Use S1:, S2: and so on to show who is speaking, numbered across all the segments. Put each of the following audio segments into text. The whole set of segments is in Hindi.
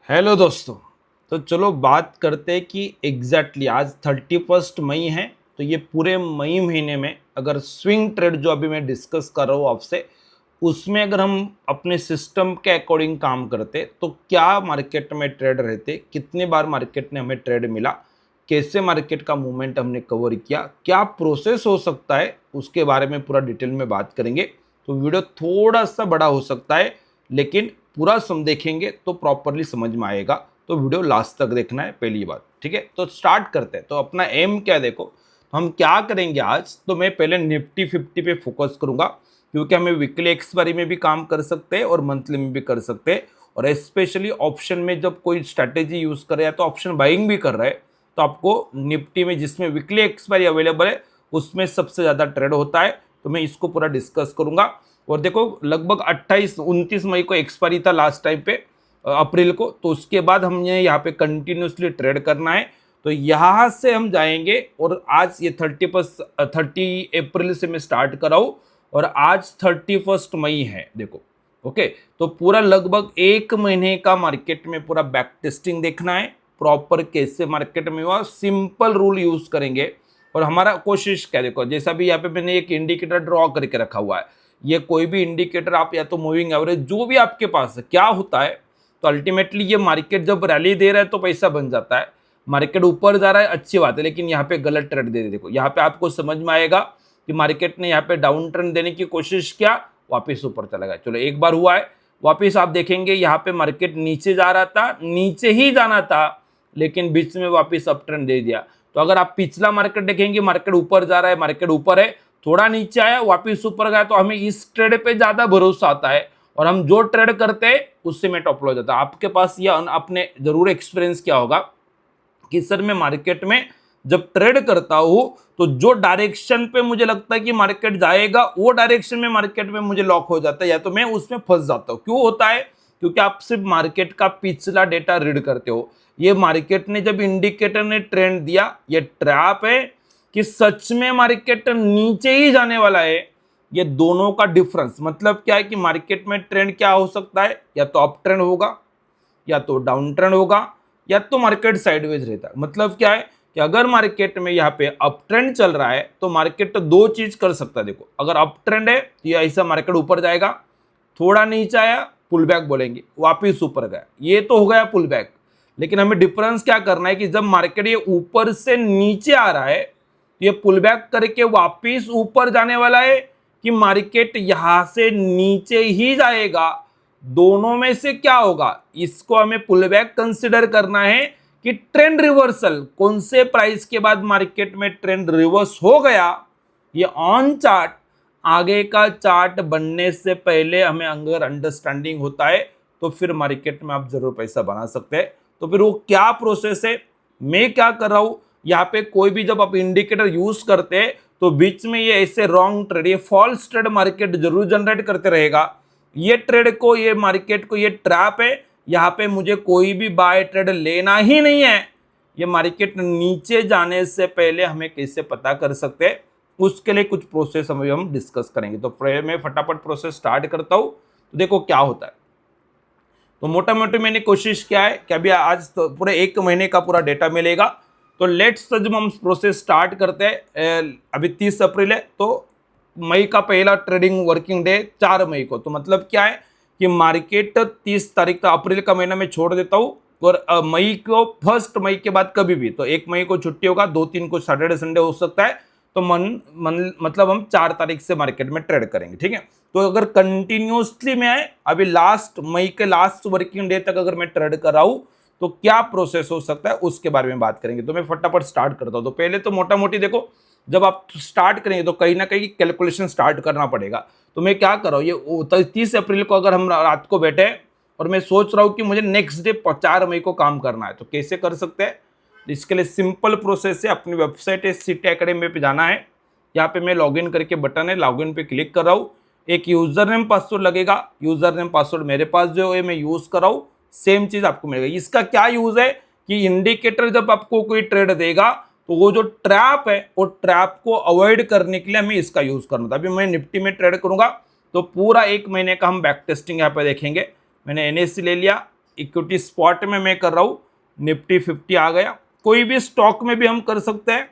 S1: हेलो दोस्तों। तो चलो बात करते हैं कि एग्जैक्टली आज 31 मई है। तो ये पूरे मई महीने में अगर स्विंग ट्रेड जो अभी मैं डिस्कस कर रहा हूँ आपसे, उसमें अगर हम अपने सिस्टम के अकॉर्डिंग काम करते तो क्या मार्केट में ट्रेड रहते, कितने बार मार्केट ने हमें ट्रेड मिला, कैसे मार्केट का मूवमेंट हमने कवर किया, क्या प्रोसेस हो सकता है, उसके बारे में पूरा डिटेल में बात करेंगे। तो वीडियो थोड़ा सा बड़ा हो सकता है, लेकिन पूरा सम देखेंगे तो प्रॉपरली समझ में आएगा। तो वीडियो लास्ट तक देखना है पहली बात, ठीक है। तो स्टार्ट करते हैं। तो अपना एम क्या देखो, तो हम क्या करेंगे आज, तो मैं पहले निफ्टी 50 पे फोकस करूंगा, क्योंकि हमें वीकली एक्सपायरी में भी काम कर सकते हैं और मंथली में भी कर सकते हैं। और स्पेशली ऑप्शन में जब कोई स्ट्रैटेजी यूज कर रहा है तो ऑप्शन बाइंग भी कर रहा है, तो आपको निफ्टी में जिसमें वीकली एक्सपायरी अवेलेबल है उसमें सबसे ज़्यादा ट्रेड होता है। तो मैं इसको पूरा डिस्कस करूंगा। और देखो लगभग 28-29 मई को एक्सपायरी था लास्ट टाइम पे, अप्रैल को। तो उसके बाद हमने यहाँ पे कंटिन्यूसली ट्रेड करना है। तो यहाँ से हम जाएंगे और आज ये 30 अप्रैल से मैं स्टार्ट कर रहा हूँ और आज 31 मई है देखो। ओके, तो पूरा लगभग एक महीने का मार्केट में पूरा बैक टेस्टिंग देखना है, प्रॉपर कैसे मार्केट में हुआ, सिंपल रूल यूज करेंगे। और हमारा कोशिश क्या देखो, जैसा भी यहाँ पे मैंने एक इंडिकेटर ड्रॉ करके रखा हुआ है, ये कोई भी इंडिकेटर आप या तो मूविंग एवरेज जो भी आपके पास है, क्या होता है तो अल्टीमेटली ये मार्केट जब रैली दे रहा है तो पैसा बन जाता है, मार्केट ऊपर जा रहा है अच्छी बात है, लेकिन यहाँ पे गलत ट्रेंड दे दे। देखो यहाँ पे आपको समझ में आएगा कि मार्केट ने यहाँ पे डाउन ट्रेंड देने की कोशिश किया, वापस ऊपर चला गया। चलो एक बार हुआ है, वापस आप देखेंगे यहाँ पे मार्केट नीचे जा रहा था, नीचे ही जाना था, लेकिन बीच में वापस अप ट्रेंड दे दिया। तो अगर आप पिछला मार्केट देखेंगे, मार्केट ऊपर जा रहा है, मार्केट ऊपर है, थोड़ा नीचे आया वापिस ऊपर गया, तो हमें इस ट्रेड पे ज्यादा भरोसा आता है और हम जो ट्रेड करते हैं उससे में टॉप लॉस जाता है। आपके पास ये अपने जरूर एक्सपीरियंस क्या होगा कि सर मैं मार्केट में जब ट्रेड करता हूं तो जो डायरेक्शन पे मुझे लगता है कि मार्केट जाएगा वो डायरेक्शन में मार्केट में मुझे लॉक हो जाता है, या तो मैं उसमें फंस जाता हूं। क्यों होता है? क्योंकि आप सिर्फ मार्केट का पिछला डेटा रीड करते हो। ये मार्केट ने जब इंडिकेटर ने ट्रेंड दिया, ये ट्रैप है कि सच में मार्केट नीचे ही जाने वाला है। ये दोनों का डिफरेंस मतलब क्या है कि मार्केट में ट्रेंड क्या हो सकता है, या तो अप ट्रेंड होगा, या तो डाउन ट्रेंड होगा, या तो मार्केट साइडवेज रहता है। मतलब क्या है कि अगर मार्केट में यहाँ पे अप ट्रेंड चल रहा है तो मार्केट तो दो चीज कर सकता है। देखो अगर अप ट्रेंड है तो ये ऐसा मार्केट ऊपर जाएगा, थोड़ा नीचे आया पुल बैक बोलेंगे, वापिस ऊपर गया, ये तो हो गया पुल बैक। लेकिन हमें डिफरेंस क्या करना है कि जब मार्केट ये ऊपर से नीचे आ रहा है, ये पुल बैक करके वापिस ऊपर जाने वाला है कि मार्केट यहां से नीचे ही जाएगा, दोनों में से क्या होगा, इसको हमें पुल बैक कंसिडर करना है कि ट्रेंड रिवर्सल, कौन से प्राइस के बाद मार्केट में ट्रेंड रिवर्स हो गया। ये ऑन चार्ट, आगे का चार्ट बनने से पहले हमें अगर अंडरस्टैंडिंग होता है तो फिर मार्केट में आप जरूर पैसा बना सकते हैं। तो फिर वो क्या प्रोसेस है, मैं क्या कर रहा हूं यहाँ पे, कोई भी जब आप इंडिकेटर यूज करते हैं तो बीच में ये ऐसे रॉन्ग ट्रेड, ये फॉल्स ट्रेड मार्केट जरूर जनरेट करते रहेगा। ये ट्रेड को, ये मार्केट को, ये ट्रैप है, यहाँ पे मुझे कोई भी बाय ट्रेड लेना ही नहीं है। ये मार्केट नीचे जाने से पहले हमें कैसे पता कर सकते हैं, उसके लिए कुछ प्रोसेस हम डिस्कस करेंगे। तो मैं फटाफट प्रोसेस स्टार्ट करता हूं। तो देखो क्या होता है, तो मोटा मोटी मैंने कोशिश किया है कि अभी आज तो पूरे एक महीने का पूरा डेटा मिलेगा। तो लेट्स जब हम प्रोसेस स्टार्ट करते हैं, अभी 30 अप्रैल है, तो मई का पहला ट्रेडिंग वर्किंग डे 4 मई को। तो मतलब क्या है कि मार्केट 30 तारीख तक, अप्रैल का महीना मैं छोड़ देता हूँ और मई को 1 मई के बाद कभी भी, तो 1 मई को छुट्टी होगा, 2-3 को सैटरडे संडे हो सकता है, तो मतलब हम 4 तारीख से मार्केट में ट्रेड करेंगे, ठीक है। तो अगर कंटिन्यूसली मैं अभी लास्ट मई के लास्ट वर्किंग डे तक अगर मैं ट्रेड कर रहा हूं तो क्या प्रोसेस हो सकता है उसके बारे में बात करेंगे। तो मैं फटाफट स्टार्ट करता हूं। तो पहले तो मोटा मोटी देखो, जब आप स्टार्ट करेंगे तो कहीं ना कहीं कैलकुलेशन स्टार्ट करना पड़ेगा। तो मैं क्या कर रहा हूँ, ये 30 अप्रैल को अगर हम रात को बैठे और मैं सोच रहा हूँ कि मुझे नेक्स्ट डे 4 मई को काम करना है, तो कैसे कर सकते हैं। इसके लिए सिंपल प्रोसेस है, अपनी वेबसाइट है सिटी एकेडमी पे जाना है। यहाँ पे मैं लॉगिन करके बटन है, लॉगिन पे क्लिक कर रहा हूँ। एक यूजर नेम पासवर्ड लगेगा, यूजर नेम पासवर्ड मेरे पास जो है मैं यूज कर रहा हूँ, सेम चीज आपको मिलेगा। इसका क्या यूज है कि इंडिकेटर जब आपको कोई ट्रेड देगा तो वो जो ट्रैप है, वो ट्रैप को अवॉइड करने के लिए हमें इसका यूज करना था। अभी मैं निफ्टी में ट्रेड करूंगा तो पूरा एक महीने का हम बैक टेस्टिंग यहाँ पे देखेंगे। मैंने एनएससी ले लिया, इक्विटी स्पॉट में मैं कर रहा हूँ, निफ्टी 50 आ गया। कोई भी स्टॉक में भी हम कर सकते हैं।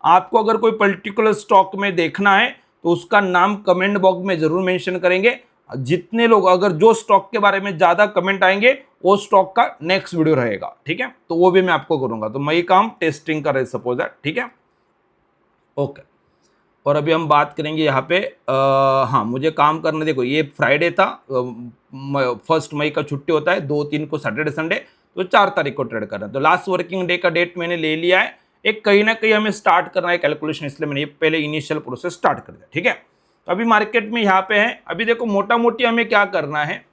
S1: आपको अगर कोई पर्टिकुलर स्टॉक में देखना है तो उसका नाम कमेंट बॉक्स में जरूर मेंशन करेंगे। जितने लोग, अगर जो स्टॉक के बारे में ज्यादा कमेंट आएंगे वो स्टॉक का नेक्स्ट वीडियो रहेगा, ठीक है, तो वो भी मैं आपको करूंगा। तो मैं काम टेस्टिंग कर रहे सपोज दैट, ठीक है, ओके। और अभी हम बात करेंगे यहाँ पे हाँ, मुझे काम करना, देखो ये फ्राइडे था, 1 मई का छुट्टी होता है, 2-3 को सैटरडे संडे, तो 4 तारीख को ट्रेड करना है। तो लास्ट वर्किंग डे का डेट मैंने ले लिया है। एक कहीं ना कहीं हमें स्टार्ट करना है कैलकुलेशन, इसलिए मैंने पहले इनिशियल प्रोसेस स्टार्ट कर दिया, ठीक है। तो अभी मार्केट में यहाँ पे है, अभी देखो मोटा मोटी हमें क्या करना है,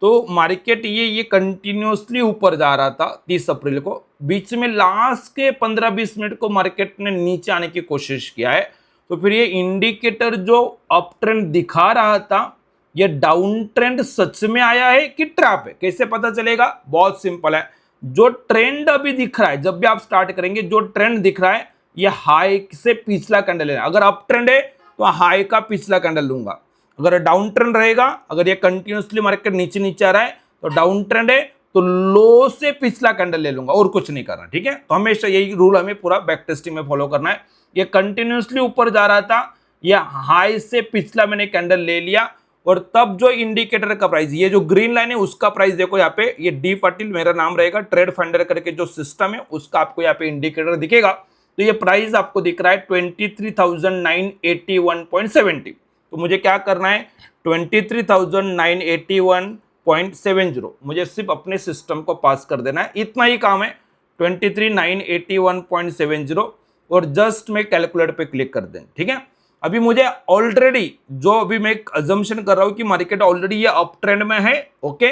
S1: तो मार्केट ये कंटिन्यूसली ऊपर जा रहा था 30 अप्रैल को, बीच में लास्ट के 15-20 मिनट को मार्केट ने नीचे आने की कोशिश किया है। तो फिर ये इंडिकेटर जो अप ट्रेंड दिखा रहा था, ये डाउन ट्रेंड सच में आया है कि ट्रैप है, कैसे पता चलेगा? बहुत सिंपल है। जो ट्रेंड अभी दिख रहा है, जब भी आप स्टार्ट करेंगे, जो ट्रेंड दिख रहा है, ये हाई से पिछला कैंडल है। अगर अप ट्रेंड है तो हाई का पिछला कैंडल लूंगा। अगर डाउन ट्रेंड रहेगा, अगर ये कंटिन्यूसली मार्केट नीचे नीचे आ रहा है तो डाउन ट्रेंड है, तो लो से पिछला कैंडल ले लूंगा, और कुछ नहीं करना, ठीक है। तो हमेशा यही रूल हमें पूरा बैक टेस्टिंग में फॉलो करना है। ये कंटिन्यूसली ऊपर जा रहा था, ये हाई से पिछला मैंने कैंडल ले लिया, और तब जो इंडिकेटर का प्राइस, ये जो ग्रीन लाइन है उसका प्राइस देखो यहाँ पे, ये डी पाटिल मेरा नाम रहेगा, ट्रेड फाइंडर करके जो सिस्टम है उसका आपको यहाँ पे इंडिकेटर दिखेगा। तो ये प्राइस आपको दिख रहा है 23,981.70। तो मुझे क्या करना है, 23,981.70 मुझे सिर्फ अपने सिस्टम को पास कर देना है, इतना ही काम है, 23,981.70, और जस्ट मैं कैलकुलेट पे क्लिक कर दें, ठीक है। अभी मुझे ऑलरेडी, जो अभी मैं अजम्पशन कर रहा हूं कि मार्केट ऑलरेडी ये अप ट्रेंड में है, ओके,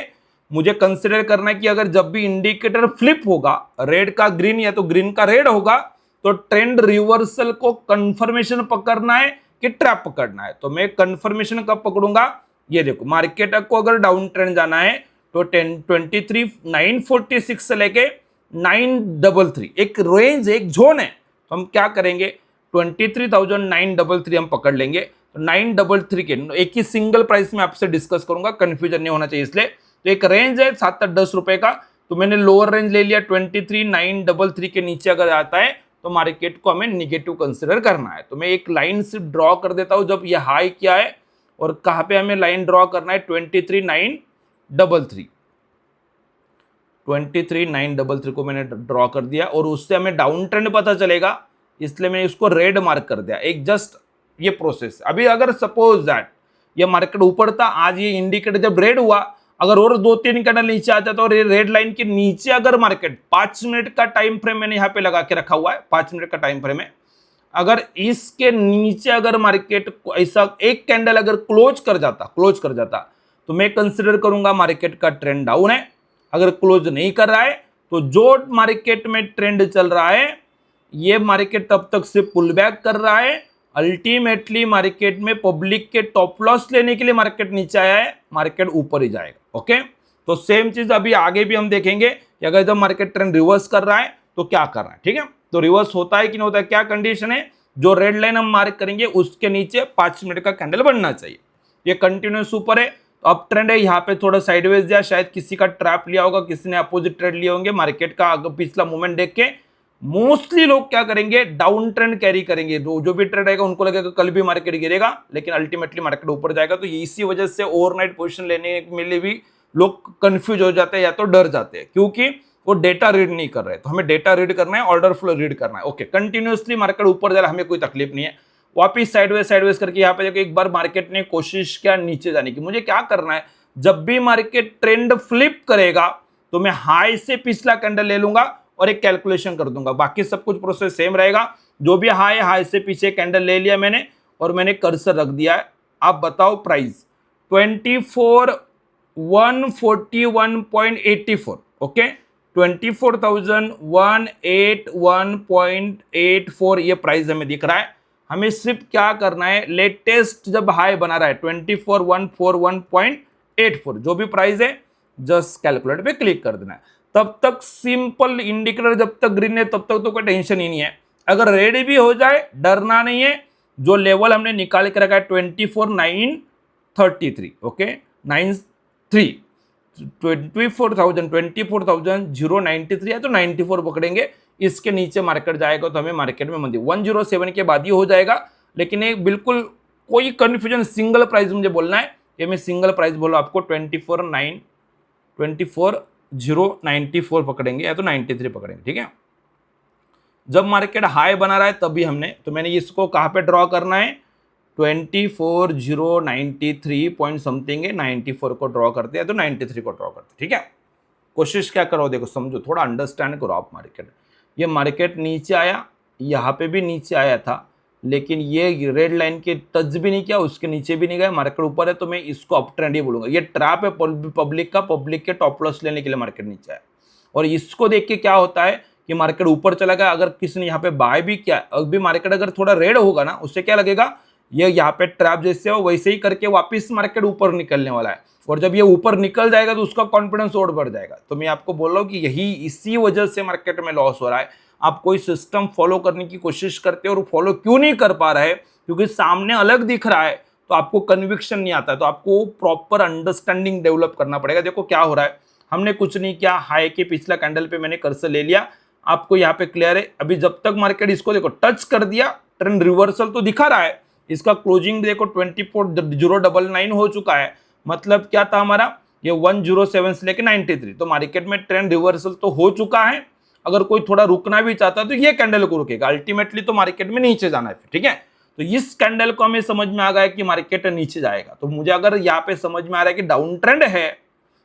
S1: मुझे कंसिडर करना है कि अगर जब भी इंडिकेटर फ्लिप होगा, रेड का ग्रीन या तो ग्रीन का रेड होगा, तो ट्रेंड रिवर्सल को कंफर्मेशन पकड़ना है कि ट्रैप पकड़ना है। तो मैं कंफर्मेशन कब पकड़ूंगा, ये देखो, मार्केट को अगर डाउन ट्रेंड जाना है तो 23,946 से लेके 933 एक रेंज, एक जोन है। तो हम क्या करेंगे, 23,933 हम पकड़ लेंगे। तो 933 के एक ही सिंगल प्राइस में आपसे डिस्कस करूंगा, कंफ्यूजन नहीं होना चाहिए इसलिए। तो एक रेंज है 7-10 रुपए का, तो मैंने लोअर रेंज ले लिया 23,933 के नीचे अगर आता है तो मार्केट को हमें निगेटिव कंसिडर करना है। तो मैं एक लाइन सिर्फ ड्रॉ कर देता हूं, जब ये हाई क्या है और कहां पे हमें लाइन ड्रॉ करना है, 23,933 को मैंने ड्रॉ कर दिया, और उससे हमें डाउन ट्रेंड पता चलेगा, इसलिए मैंने इसको रेड मार्क कर दिया। एक जस्ट ये प्रोसेस। अभी अगर सपोज दैट ये मार्केट ऊपर था, आज ये इंडिकेटर जब रेड हुआ, अगर और 2-3 कैंडल नीचे आ जाता और ये रेड लाइन के नीचे अगर मार्केट 5 मिनट का टाइम फ्रेम मैंने यहाँ पे लगा के रखा हुआ है, 5 मिनट का टाइम फ्रेम है, अगर इसके नीचे अगर मार्केट ऐसा एक कैंडल अगर क्लोज कर जाता तो मैं कंसिडर करूंगा मार्केट का ट्रेंड डाउन है। अगर क्लोज नहीं कर रहा है तो जो मार्केट में ट्रेंड चल रहा है, ये मार्केट तब तक से पुल बैक कर रहा है। अल्टीमेटली मार्केट में पब्लिक के टॉप लॉस लेने के लिए मार्केट नीचे आया है, मार्केट ऊपर ही जाएगा, ओके। तो सेम चीज अभी आगे भी हम देखेंगे कि अगर जब मार्केट ट्रेंड रिवर्स कर रहा है तो क्या कर रहा है, ठीक है। तो रिवर्स होता है कि नहीं होता है, क्या कंडीशन है, जो रेड लाइन हम मार्क करेंगे उसके नीचे 5 मिनट का कैंडल बनना चाहिए। ये कंटिन्यूस ऊपर है, तो अप ट्रेंड है, यहाँ पे थोड़ा साइडवेज दिया, शायद किसी का ट्रैप लिया होगा, किसी ने अपोजिट ट्रेड लिए होंगे। मार्केट का पिछला मूवमेंट देख के मोस्टली लोग क्या करेंगे, डाउन ट्रेंड कैरी करेंगे। जो भी ट्रेड आएगा उनको लगेगा कल भी मार्केट गिरेगा, लेकिन अल्टीमेटली मार्केट ऊपर जाएगा। तो इसी वजह से ओवरनाइट पोजीशन लेने के लिए भी लोग कंफ्यूज हो जाते हैं या तो डर जाते हैं, क्योंकि वो डेटा रीड नहीं कर रहे। तो हमें डेटा रीड करना है, ऑर्डर फ्लो रीड करना है, ओके। कंटिन्यूसली मार्केट ऊपर जा रहा है, हमें कोई तकलीफ नहीं है। वापिस साइडवेज करके यहाँ पे देखो, एक बार मार्केट ने कोशिश किया नीचे जाने की। मुझे क्या करना है, जब भी मार्केट ट्रेंड फ्लिप करेगा तो मैं हाई से पिछला कैंडल ले लूंगा और एक कैलकुलेशन कर दूंगा। बाकी सब कुछ प्रोसेस सेम रहेगा। जो भी हाई से पीछे कैंडल ले लिया मैंने और मैंने कर्सर रख दिया है। आप बताओ प्राइस 24,141.84, ओके, 24,181.84 ये प्राइस हमें दिख रहा है। हमें सिर्फ क्या करना है, लेटेस्ट जब हाई बना रहा है 24,141.84 जो भी प्राइस है, जस्ट कैलकुलेट पे क्लिक कर देना है। तब तक सिंपल इंडिकेटर जब तक ग्रीन है तब तक तो कोई टेंशन ही नहीं है। अगर रेड भी हो जाए डरना नहीं है। जो लेवल हमने निकाल के रखा है 24,933, ओके, 93, 24,093 है तो 94 पकड़ेंगे, इसके नीचे मार्केट जाएगा तो हमें मार्केट में मंदी 107 के बाद ही हो जाएगा। लेकिन ये बिल्कुल कोई कंफ्यूजन, सिंगल प्राइस मुझे बोलना है, ये मैं सिंगल प्राइस बोला आपको 24,094 पकड़ेंगे या तो 93 पकड़ेंगे, ठीक है। जब मार्केट हाई बना रहा है तभी हमने, तो मैंने इसको कहाँ पे ड्रॉ करना है, 24,093 पॉइंट समथिंग है, 94 को ड्रॉ करते हैं तो 93 को ड्रॉ करते हैं, ठीक है। कोशिश क्या करो, देखो समझो, थोड़ा अंडरस्टैंड करो आप मार्केट। ये मार्केट नीचे आया, यहाँ पे भी नीचे आया था, लेकिन ये रेड लाइन के टच भी नहीं किया, उसके नीचे भी नहीं गया, मार्केट ऊपर है, तो मैं इसको अप ट्रेंड ही बोलूंगा। ये ट्रैप है पब्लिक का, पब्लिक के टॉप लॉस लेने के लिए मार्केट नीचे आया। और इसको देख के क्या होता है कि मार्केट ऊपर चला गया, अगर किसी ने यहाँ पे बाय भी किया, अभी मार्केट अगर थोड़ा रेड होगा ना, उससे क्या लगेगा, ये यहाँ पे ट्रैप जैसे हो वैसे ही करके वापस मार्केट ऊपर निकलने वाला है। और जब ये ऊपर निकल जाएगा तो उसका कॉन्फिडेंस और बढ़ जाएगा। तो मैं आपको बोल रहा हूँ कि यही इसी वजह से मार्केट में लॉस हो रहा है। आप कोई सिस्टम फॉलो करने की कोशिश करते हो और फॉलो क्यों नहीं कर पा रहे, क्योंकि सामने अलग दिख रहा है, तो आपको कन्विक्शन नहीं आता है। तो आपको प्रॉपर अंडरस्टैंडिंग डेवलप करना पड़ेगा। देखो क्या हो रहा है, हमने कुछ नहीं किया, हाई के पिछला कैंडल पे मैंने कर्सर ले लिया, आपको यहाँ पे क्लियर है। अभी जब तक मार्केट इसको देखो टच कर दिया, ट्रेंड रिवर्सल तो दिखा रहा है, इसका क्लोजिंग देखो 24,099 हो चुका है। मतलब क्या था हमारा, ये 107 से लेके 93, तो मार्केट में ट्रेंड रिवर्सल तो हो चुका है। अगर कोई थोड़ा रुकना भी चाहता है तो ये कैंडल को रुकेगा, अल्टीमेटली तो मार्केट में नीचे जाना है, ठीक है। तो इस कैंडल को हमें समझ में आ गया कि मार्केट नीचे जाएगा। तो मुझे अगर यहाँ पे समझ में आ रहा है कि डाउन ट्रेंड है,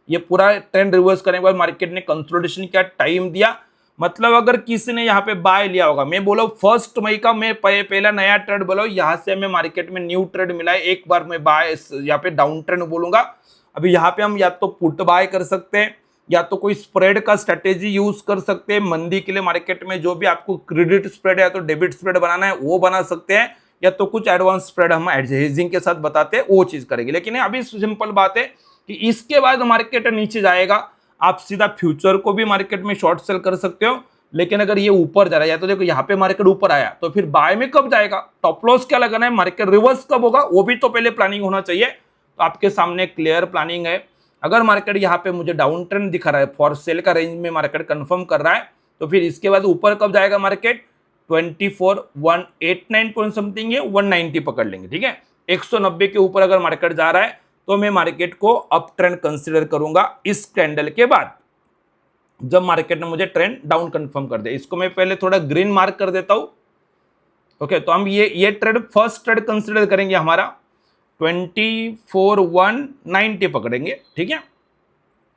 S1: ये पूरा ट्रेंड रिवर्स करने के बाद मार्केट ने कंसोलिडेशन का टाइम दिया, मतलब अगर किसी ने यहाँ पे बाय लिया होगा, मैं बोला 1 मई का मैं पहला नया ट्रेड बोला, यहाँ से हमें मार्केट में न्यू ट्रेड मिला है, एक बार मैं बाय यहाँ पे डाउन ट्रेंड बोलूंगा। अभी यहाँ पे हम या तो पुट बाय कर सकते हैं या तो कोई स्प्रेड का स्ट्रेटेजी यूज कर सकते हैं। मंदी के लिए मार्केट में जो भी आपको क्रेडिट स्प्रेड है तो डेबिट स्प्रेड बनाना है वो बना सकते हैं, या तो कुछ एडवांस स्प्रेड हम हेजिंग के साथ बताते हैं वो चीज करेंगे। लेकिन अभी सिंपल बात है कि इसके बाद मार्केट नीचे जाएगा, आप सीधा फ्यूचर को भी मार्केट में शॉर्ट सेल कर सकते हो। लेकिन अगर ये ऊपर जा रहा है, या तो देखो यहाँ पे मार्केट ऊपर आया तो फिर बाय में कब जाएगा, टॉप लॉस क्या लगाना है, मार्केट रिवर्स कब होगा, वो भी तो पहले प्लानिंग होना चाहिए। तो आपके सामने क्लियर प्लानिंग है। अगर मार्केट यहाँ पे मुझे डाउन ट्रेंड दिखा रहा है, फॉर सेल का रेंज में मार्केट कंफर्म कर रहा है, तो फिर इसके बाद ऊपर कब जाएगा मार्केट, 24,189 पॉइंट समथिंग है, 190 पकड़ लेंगे, ठीक है। 190 के ऊपर अगर मार्केट जा रहा है तो मैं मार्केट को अप ट्रेंड कंसीडर करूंगा इस कैंडल के बाद, जब मार्केट ने मुझे ट्रेंड डाउन कंफर्म कर दिया। इसको मैं पहले थोड़ा ग्रीन मार्क कर देता हूं। ओके, तो हम ये ट्रेड फर्स्ट ट्रेड कंसीडर करेंगे हमारा 24,190 पकड़ेंगे, ठीक है।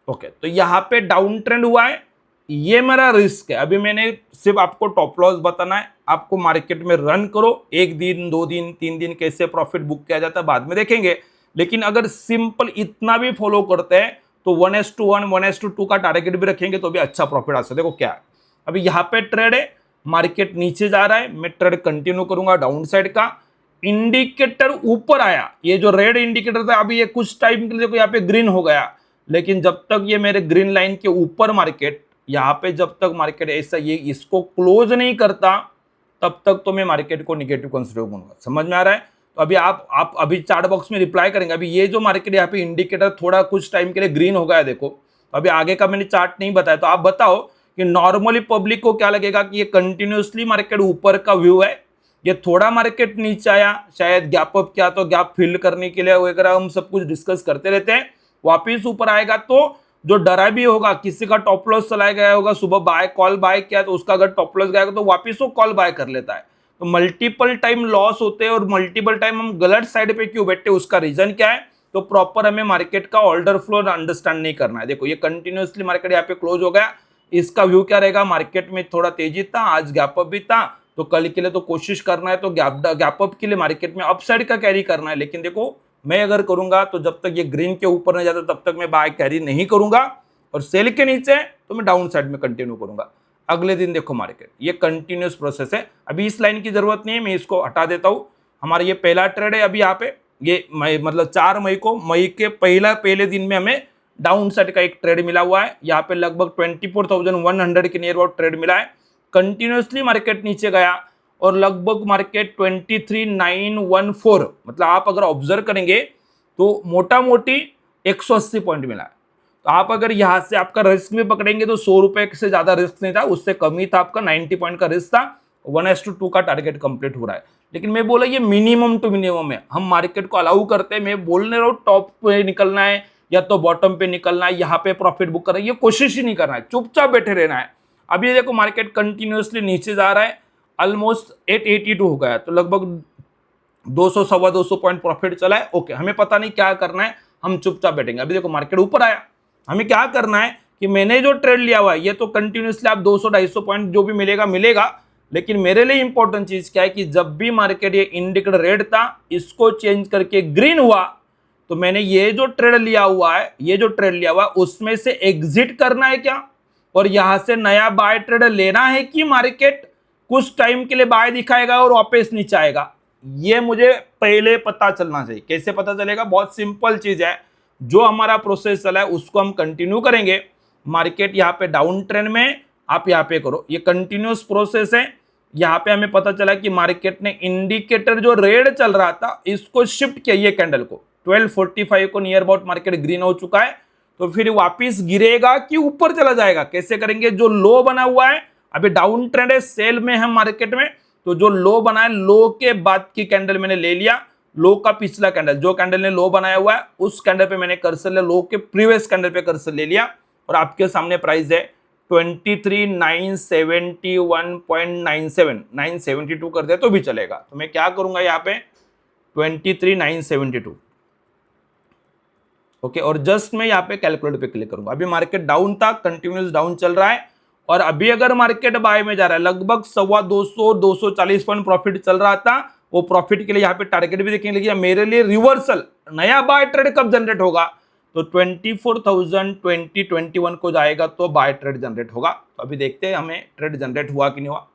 S1: ओके, तो यहां पे डाउन ट्रेंड हुआ है, ये मेरा रिस्क है। अभी मैंने सिर्फ आपको टॉप लॉस बताना है, आपको मार्केट में रन करो, 1 दिन 2 दिन 3 दिन कैसे प्रॉफिट बुक किया जाता है बाद में देखेंगे। लेकिन अगर सिंपल इतना भी फॉलो करते हैं तो 1:1 1:2 का टारगेट भी रखेंगे तो भी अच्छा प्रॉफिट आ सकता है। देखो क्या है, अभी यहाँ पे ट्रेड है, मार्केट नीचे जा रहा है, मैं ट्रेड कंटिन्यू करूंगा डाउन साइड का। इंडिकेटर ऊपर आया, ये जो रेड इंडिकेटर था अभी ये कुछ टाइम के लिए देखो यहाँ पे ग्रीन हो गया, लेकिन जब तक ये मेरे ग्रीन लाइन के ऊपर मार्केट, यहाँ पे जब तक मार्केट ऐसा ये इसको क्लोज नहीं करता तब तक तो मैं मार्केट को निगेटिव कंसीडर करूंगा। समझ में आ रहा है। तो अभी आप अभी चार्ट बॉक्स में रिप्लाई करेंगे। अभी ये जो मार्केट यहाँ पे इंडिकेटर थोड़ा कुछ टाइम के लिए ग्रीन हो गया है, देखो अभी आगे का मैंने चार्ट नहीं बताया, तो आप बताओ कि नॉर्मली पब्लिक को क्या लगेगा कि ये कंटिन्यूसली मार्केट ऊपर का व्यू है, ये थोड़ा मार्केट नीचे आया, शायद गैप अप किया तो गैप फिल करने के लिए वगैरह हम सब कुछ डिस्कस करते रहते हैं, वापिस ऊपर आएगा तो जो डरा भी होगा, किसी का टॉप लॉस चलाया गया होगा, सुबह बाय कॉल बाय किया तो उसका अगर टॉप लॉस गया तो वापिस वो कॉल बाय कर लेता है। तो मल्टीपल टाइम लॉस होते हैं और मल्टीपल टाइम हम गलत साइड पे क्यों बैठे, उसका रीजन क्या है, तो प्रॉपर हमें मार्केट का ऑर्डर फ्लो अंडरस्टैंड नहीं करना है। देखो ये कंटिन्यूअसली मार्केट यहाँ पे क्लोज हो गया, इसका व्यू क्या रहेगा, मार्केट में थोड़ा तेजी था, आज गैप अप भी था, तो कल के लिए तो कोशिश करना है तो गैप अप के लिए मार्केट में अपसाइड का कैरी करना है। लेकिन देखो मैं अगर करूंगा तो जब तक ये ग्रीन के ऊपर नहीं जाता तब तक मैं बाय कैरी नहीं करूंगा, और सेल के नीचे तो मैं डाउन साइड में कंटिन्यू करूंगा। अगले दिन देखो मार्केट, ये कंटिन्यूस प्रोसेस है, अभी इस लाइन की जरूरत नहीं है, मैं इसको हटा देता हूं। हमारा ये पहला ट्रेड है अभी यहाँ पे, ये मतलब 4 मई को, मई के पहले दिन में हमें डाउन साइड का एक ट्रेड मिला हुआ है। यहाँ पे लगभग 24,100 के नियर अबाउट ट्रेड मिला है। कंटिन्यूसली मार्केट नीचे गया और लगभग मार्केट 23,914, मतलब आप अगर ऑब्जर्व करेंगे तो मोटा मोटी 180 पॉइंट मिला है। तो आप अगर यहाँ से आपका रिस्क भी पकड़ेंगे तो 100 रुपए से ज्यादा रिस्क नहीं था, उससे कम ही था, आपका 90 पॉइंट का रिस्क था, 1:2 का टारगेट कंप्लीट हो रहा है। लेकिन मैं बोला ये मिनिमम टू मिनिमम है, हम मार्केट को अलाउ करते हैं। मैं बोलने रहा हूँ टॉप पे निकलना है या तो बॉटम पे निकलना है, यहाँ पे प्रॉफिट बुक करना है, ये कोशिश ही नहीं करना है, चुपचाप बैठे रहना है। अभी ये देखो मार्केट कंटिन्यूअसली नीचे जा रहा है, ऑलमोस्ट 882 हो गया, तो लगभग 200 सवा 200 पॉइंट प्रॉफिट चला है। ओके, हमें पता नहीं क्या करना है, हम चुपचाप बैठेंगे। अभी देखो मार्केट ऊपर आया, हमें क्या करना है कि मैंने जो ट्रेड लिया हुआ है ये तो कंटिन्यूअसली आप 200-250 पॉइंट जो भी मिलेगा मिलेगा, लेकिन मेरे लिए इंपॉर्टेंट चीज क्या है कि जब भी मार्केट ये इंडिकेटर रेड था, इसको चेंज करके ग्रीन हुआ, तो मैंने ये जो ट्रेड लिया हुआ है, ये जो ट्रेड लिया हुआ है उसमें से एग्जिट करना है क्या, और यहां से नया बाय ट्रेड लेना है कि मार्केट कुछ टाइम के लिए बाय दिखाएगा और वापस नीचे आएगा, ये मुझे पहले पता चलना चाहिए। कैसे पता चलेगा? बहुत सिंपल चीज है, जो हमारा प्रोसेस चला है उसको हम कंटिन्यू करेंगे। मार्केट यहाँ पे डाउन ट्रेंड में, आप यहाँ पे करो, ये कंटिन्यूस प्रोसेस है। यहाँ पे हमें पता चला कि मार्केट ने इंडिकेटर जो रेड चल रहा था इसको शिफ्ट किया, ये कैंडल को 1245 को नियर अबाउट मार्केट ग्रीन हो चुका है, तो फिर वापिस गिरेगा कि ऊपर चला जाएगा? कैसे करेंगे? जो लो बना हुआ है, अभी डाउन ट्रेंड है, सेल में है मार्केट में, तो जो लो बना है, लो के बाद की कैंडल मैंने ले लिया, लो का पिछला कैंडल, जो कैंडल ने लो बनाया हुआ है उस कैंडल पे मैंने कर्सर लिया, लो के प्रीवियस कैंडल पे कर्सर ले लिया, और आपके सामने प्राइस है 23,971.97, 972 कर दे तो भी चलेगा। तो मैं क्या करूंगा यहाँ पे 23,972, ओके, और जस्ट मैं यहाँ पे कैलकुलेट पे क्लिक करूंगा। अभी मार्केट डाउन था, कंटिन्यूस डाउन चल रहा है, और अभी अगर मार्केट बाय में जा रहा है, लगभग 240 पॉइंट प्रॉफिट चल रहा था, वो प्रॉफिट के लिए यहाँ पे टारगेट भी देखेंगे, लेकिन मेरे लिए रिवर्सल नया बाय ट्रेड कब जनरेट होगा? तो 24,020-21 को जाएगा तो बाय ट्रेड जनरेट होगा। तो अभी देखते हैं हमें ट्रेड जनरेट हुआ कि नहीं हुआ।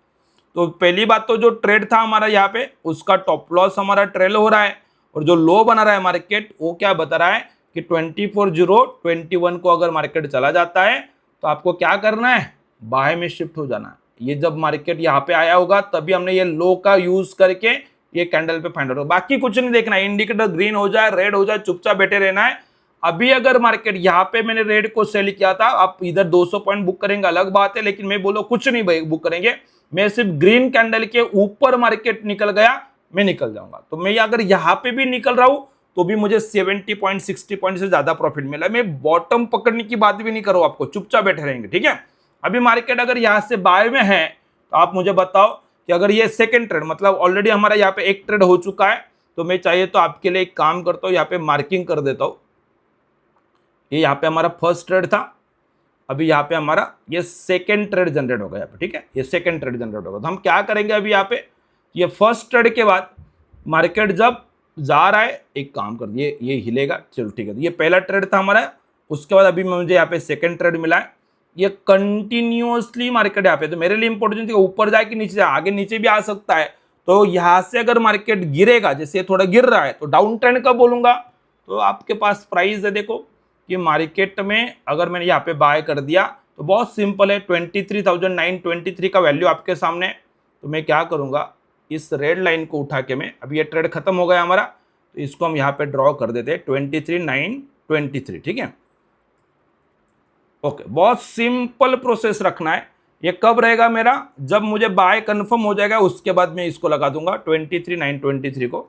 S1: तो पहली बात तो जो ट्रेड था हमारा यहाँ पे, उसका टॉप लॉस हमारा ट्रेल हो रहा है, और जो लो बना रहा है मार्केट वो क्या बता रहा है कि 24,021 को अगर मार्केट चला जाता है तो आपको क्या करना है? बाय में शिफ्ट हो जाना है। ये जब मार्केट यहाँ पे आया होगा तभी हमने ये लो का यूज करके ये कैंडल पे फाइंड आउट, बाकी कुछ नहीं देखना है, इंडिकेटर ग्रीन हो जाए रेड हो जाए चुपचाप बैठे रहना है। अभी अगर मार्केट यहाँ पे मैंने रेड को सेल किया था, आप इधर 200 पॉइंट बुक करेंगे अलग बात है, लेकिन मैं बोलो कुछ नहीं बुक करेंगे, मैं सिर्फ ग्रीन कैंडल के ऊपर मार्केट निकल गया मैं निकल जाऊंगा। तो मैं अगर यहाँ पे भी निकल रहा हूं तो भी मुझे 70 पॉइंट 60 पॉइंट से ज्यादा प्रॉफिट मिला। मैं बॉटम पकड़ने की बात भी नहीं करूँ, आपको चुपचाप बैठे रहेंगे, ठीक है। अभी मार्केट अगर यहाँ से बाय में है तो आप मुझे बताओ कि अगर ये सेकंड ट्रेड, मतलब ऑलरेडी हमारा यहाँ पे एक ट्रेड हो चुका है, तो मैं चाहिए तो आपके लिए एक काम करता हूँ, यहाँ पे मार्किंग कर देता हूँ। ये यहाँ पे हमारा फर्स्ट ट्रेड था, अभी यहाँ पे हमारा ये सेकंड ट्रेड जनरेट होगा यहाँ पे, ठीक है, ये सेकंड ट्रेड जनरेट होगा। तो हम क्या करेंगे अभी यहाँ पे, ये फर्स्ट ट्रेड के बाद मार्केट जब जा रहा है, एक काम कर दिए, ये हिलेगा, चलो ठीक है, ये पहला ट्रेड था हमारा, उसके बाद अभी मुझे यहाँ पे सेकंड ट्रेड मिला है, ये कंटिन्यूअसली मार्केट यहाँ पे, तो मेरे लिए इंपॉर्टेंट है ऊपर जाए कि नीचे जाए, आगे नीचे भी आ सकता है। तो यहाँ से अगर मार्केट गिरेगा, जैसे थोड़ा गिर रहा है, तो डाउन ट्रेंड कब बोलूंगा? तो आपके पास प्राइस है, देखो कि मार्केट में अगर मैंने यहाँ पे बाय कर दिया तो बहुत सिंपल है, 23,923 का वैल्यू आपके सामने। तो मैं क्या करूंगा, इस रेड लाइन को उठा के, मैं अभी ये ट्रेड खत्म हो गया हमारा, तो इसको हम यहाँ पे ड्रॉ कर देते हैं 23,923, ठीक है, ओके। बहुत सिंपल प्रोसेस रखना है। ये कब रहेगा मेरा? जब मुझे बाय कंफर्म हो जाएगा उसके बाद मैं इसको लगा दूंगा 23,923 को।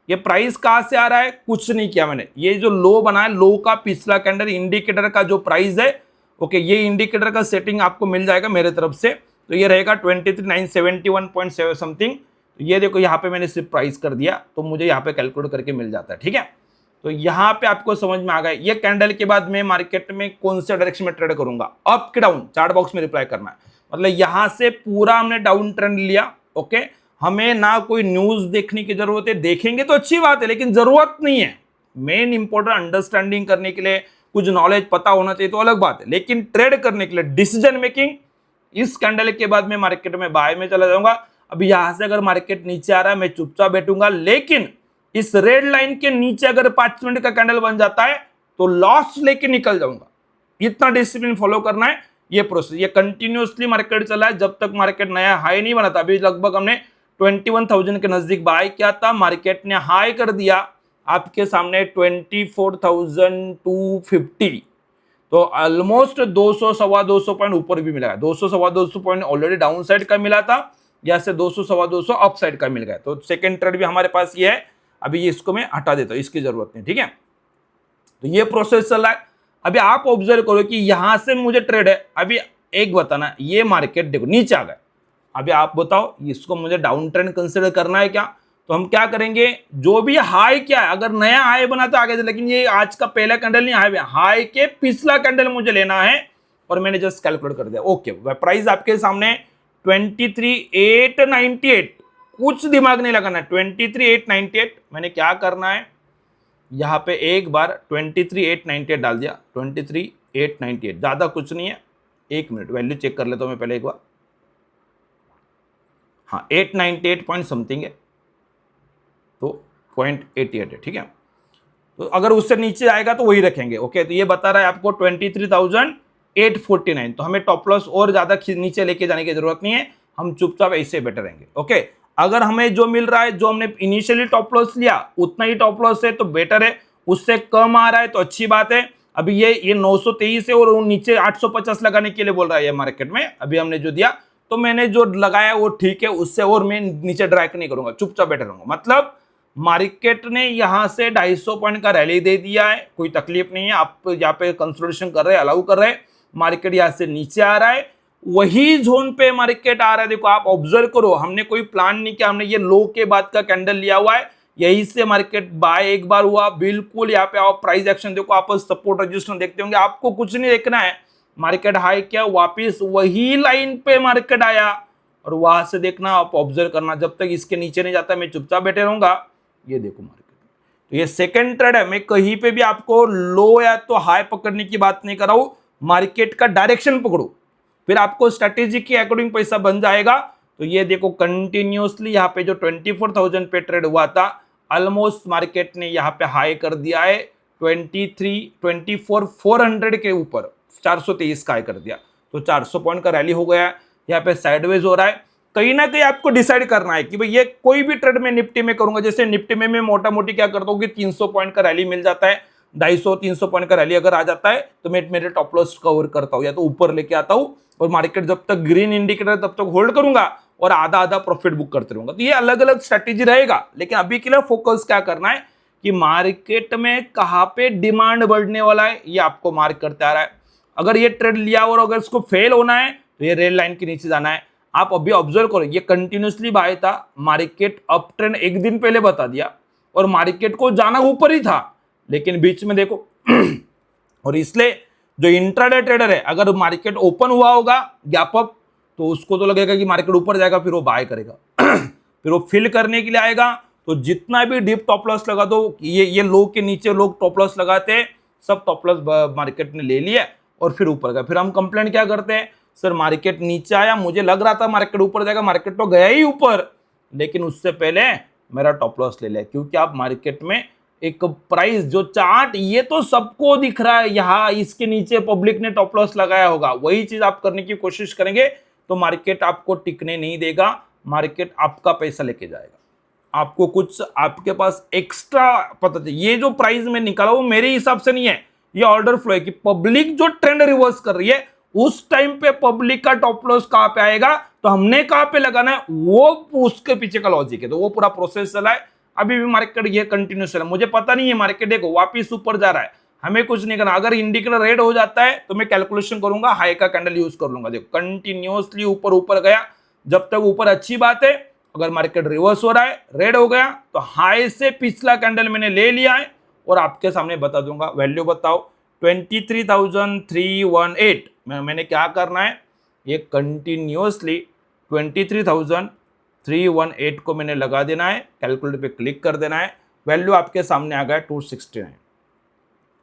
S1: ये प्राइस कहां से आ रहा है? कुछ नहीं किया मैंने, ये जो लो बना है, लो का पिछला कैंडल इंडिकेटर का जो प्राइस है, ओके, ये इंडिकेटर का सेटिंग आपको मिल जाएगा मेरे तरफ से, तो ये रहेगा 23,971.7 समथिंग। तो ये देखो यहाँ पे मैंने सिर्फ प्राइस कर दिया तो मुझे यहाँ पे कैलकुलेट करके मिल जाता है, ठीक है। तो यहाँ पे आपको समझ में आ गया, ये कैंडल के बाद मैं मार्केट में कौन से डायरेक्शन में ट्रेड करूंगा, अप के डाउन, चार्ट बॉक्स में रिप्लाई करना है। मतलब यहां से पूरा हमने डाउन ट्रेंड लिया, ओके, हमें ना कोई न्यूज देखने की जरूरत है, देखेंगे तो अच्छी बात है लेकिन जरूरत नहीं है। मेन इंपॉर्टेंट अंडरस्टैंडिंग करने के लिए कुछ नॉलेज पता होना चाहिए तो अलग बात है, लेकिन ट्रेड करने के लिए डिसीजन मेकिंग, इस कैंडल के बाद मैं मार्केट में बाय में चला जाऊंगा। अभी यहां से अगर मार्केट नीचे आ रहा है मैं चुपचाप बैठूंगा, लेकिन इस रेड लाइन के नीचे अगर 5 मिनट का कैंडल बन जाता है तो लॉस लेके निकल जाऊंगा। इतना डिसिप्लिन फॉलो करना है। ये प्रोसेस, ये कंटिन्यूअसली मार्केट चला है जब तक मार्केट नया हाई नहीं बना था। अभी लगभग हमने 21,000 के नजदीक बाय किया था, मार्केट ने हाई कर दिया आपके सामने 24,250, तो ऑलमोस्ट 200 सवा 200 पॉइंट ऊपर भी मिला है, 200 सवा 200 पॉइंट ऑलरेडी डाउन साइड का मिला था, या से 200 सवा 200 अप साइड का मिल गया। तो सेकंड ट्रेड भी हमारे पास ये है। अभी ये इसको मैं हटा देता हूं, इसकी जरूरत नहीं, ठीक है। तो ये प्रोसेस चल रहा है। अभी आप ऑब्जर्व करो कि यहां से मुझे ट्रेड है। अभी एक बताना, ये मार्केट देखो नीचे आ गया। अभी आप बताओ इसको मुझे डाउन ट्रेंड कंसिडर करना है क्या? तो हम क्या करेंगे, जो भी हाई क्या है, अगर नया हाई बना तो आगे, लेकिन ये आज का पहला कैंडल नहीं, हाई के पिछला कैंडल मुझे लेना है, और मैंने जस्ट कैलकुलेट कर दिया। ओके, प्राइस आपके सामने 23,898, कुछ दिमाग नहीं लगाना है, 23,898। मैंने क्या करना है, यहां पे एक बार 23,898 डाल दिया, 23,898, ज्यादा कुछ नहीं है। एक मिनट वैल्यू चेक कर लेता हूं मैं पहले एक बार। हाँ 898 पॉइंट समथिंग है, तो 0.88 है, ठीक है। तो अगर उससे नीचे आएगा तो वही रखेंगे। ओके, तो ये बता रहा है आपको 23,849, तो हमें टॉप लॉस और ज्यादा नीचे लेके जाने की जरूरत नहीं है, हम चुपचाप ऐसे बेटर रहेंगे। ओके, अगर हमें जो मिल रहा है, जो हमने इनिशियली टॉप लॉस लिया उतना ही टॉप लॉस है तो बेटर है, उससे कम आ रहा है तो अच्छी बात है। अभी ये 923 है और नीचे 850 लगाने के लिए बोल रहा है ये मार्केट में, अभी हमने जो दिया, तो मैंने जो लगाया वो ठीक है, उससे और मैं नीचे ड्रैग नहीं करूंगा, चुपचाप बैठे रहूंगा। मतलब मार्केट ने यहां से 250 पॉइंट का रैली दे दिया है, कोई तकलीफ नहीं है। आप यहाँ पे कंसोलिडेशन कर रहे हैं, अलाउ कर रहे हैं, मार्केट यहां से नीचे आ रहा है, वही जोन पे मार्केट आ रहा है। देखो आप ऑब्जर्व करो, हमने कोई प्लान नहीं किया, हमने ये लो के बाद का कैंडल लिया हुआ है, यही से मार्केट बाय एक बार हुआ, बिल्कुल यहाँ पे आप प्राइस एक्शन देखो, आप सपोर्ट रजिस्टेंस देखते होंगे, आपको कुछ नहीं देखना है। मार्केट हाई किया, वापिस वही लाइन पे मार्केट आया, और वहां से देखना, आप ऑब्जर्व करना, जब तक इसके नीचे नहीं जाता मैं चुपचाप बैठे रहूंगा। ये देखो मार्केट, तो ये सेकंड ट्रेड है। मैं कहीं पे भी आपको लो या तो हाई पकड़ने की बात नहीं कर रहा हूं, मार्केट का डायरेक्शन पकड़ो, फिर आपको स्ट्रेटेजी के अकॉर्डिंग पैसा बन जाएगा। तो ये देखो कंटिन्यूअसली यहाँ पे जो 24,000 पे ट्रेड हुआ था, ऑलमोस्ट मार्केट ने यहाँ पे हाई कर दिया है 24,400 के ऊपर, 423 का हाई कर दिया, तो 400 पॉइंट का रैली हो गया। यहाँ पे साइडवेज हो रहा है, कहीं ना कहीं आपको डिसाइड करना है कि भाई ये कोई भी ट्रेड में निफ्टी में करूंगा। जैसे निफ्टी में मैं मोटा मोटी क्या करता हूँ कि 300 पॉइंट का रैली मिल जाता है, 250-300 पॉइंट का रैली अगर आ जाता है तो मैं मेरे टॉप लॉस कवर करता हूँ, या तो ऊपर लेके आता हूँ, और मार्केट जब तक ग्रीन इंडिकेटर तब तक होल्ड करूंगा, और आधा आधा प्रॉफिट बुक करते रहूंगा। तो ये अलग अलग स्ट्रेटेजी रहेगा, लेकिन अभी के लिए फोकस क्या करना है कि मार्केट में कहाँ पे डिमांड बढ़ने वाला है, ये आपको मार्क करते आ रहा है। अगर ये ट्रेड लिया और अगर इसको फेल होना है तो ये रेड लाइन के नीचे जाना है। आप अभी ऑब्जर्व करो, ये कंटिन्यूसली बाय था, मार्केट अप ट्रेंड एक दिन पहले बता दिया, और मार्केट को जाना ऊपर ही था, लेकिन बीच में देखो और इसलिए जो इंट्राडे ट्रेडर है, अगर मार्केट ओपन हुआ होगा गैप अप, तो उसको तो लगेगा कि मार्केट ऊपर जाएगा, फिर वो बाय करेगा फिर वो फिल करने के लिए आएगा। तो जितना भी डीप टॉप लॉस लगा दो, ये लो के नीचे लोग टॉप लॉस लगाते हैं, सब टॉप लॉस मार्केट ने ले लिया और फिर ऊपर गया। फिर हम कंप्लेंट क्या करते हैं, सर मार्केट नीचे आया, मुझे लग रहा था मार्केट ऊपर जाएगा, मार्केट तो गया ही ऊपर, लेकिन उससे पहले मेरा टॉप लॉस ले लिया। क्योंकि आप मार्केट में एक प्राइस जो चार्ट, ये तो सबको दिख रहा है, यहाँ इसके नीचे पब्लिक ने टॉप लॉस लगाया होगा, वही चीज आप करने की कोशिश करेंगे तो मार्केट आपको टिकने नहीं देगा, मार्केट आपका पैसा लेके जाएगा। आपको कुछ आपके पास एक्स्ट्रा पता चाहिए। ये जो प्राइस में निकाला वो मेरे हिसाब से नहीं है, ये ऑर्डर फ्लो है कि पब्लिक जो ट्रेंड रिवर्स कर रही है उस टाइम पे पब्लिक का टॉप लॉस कहां पे आएगा, तो हमने कहां पे लगाना है, वो उसके पीछे का लॉजिक है। तो वो पूरा प्रोसेस चला है, अभी भी मार्केट ये कंटिन्यू चला, मुझे पता नहीं है मार्केट देखो वापिस ऊपर जा रहा है, हमें कुछ नहीं करना। अगर इंडिकेटर रेड हो जाता है तो मैं कैलकुलेशन करूंगा, हाई का कैंडल यूज कर लूंगा। देखो कंटिन्यूअसली ऊपर ऊपर गया, जब तक ऊपर अच्छी बात है। अगर मार्केट रिवर्स हो रहा है, रेड हो गया, तो हाई से पिछला कैंडल मैंने ले लिया है, और आपके सामने बता दूंगा। वैल्यू बताओ 23,318, मैंने क्या करना है, ये कंटिन्यूअसली 23,318 को मैंने लगा देना है, कैलकुलेटर पे क्लिक कर देना है, वैल्यू आपके सामने आ गया 269।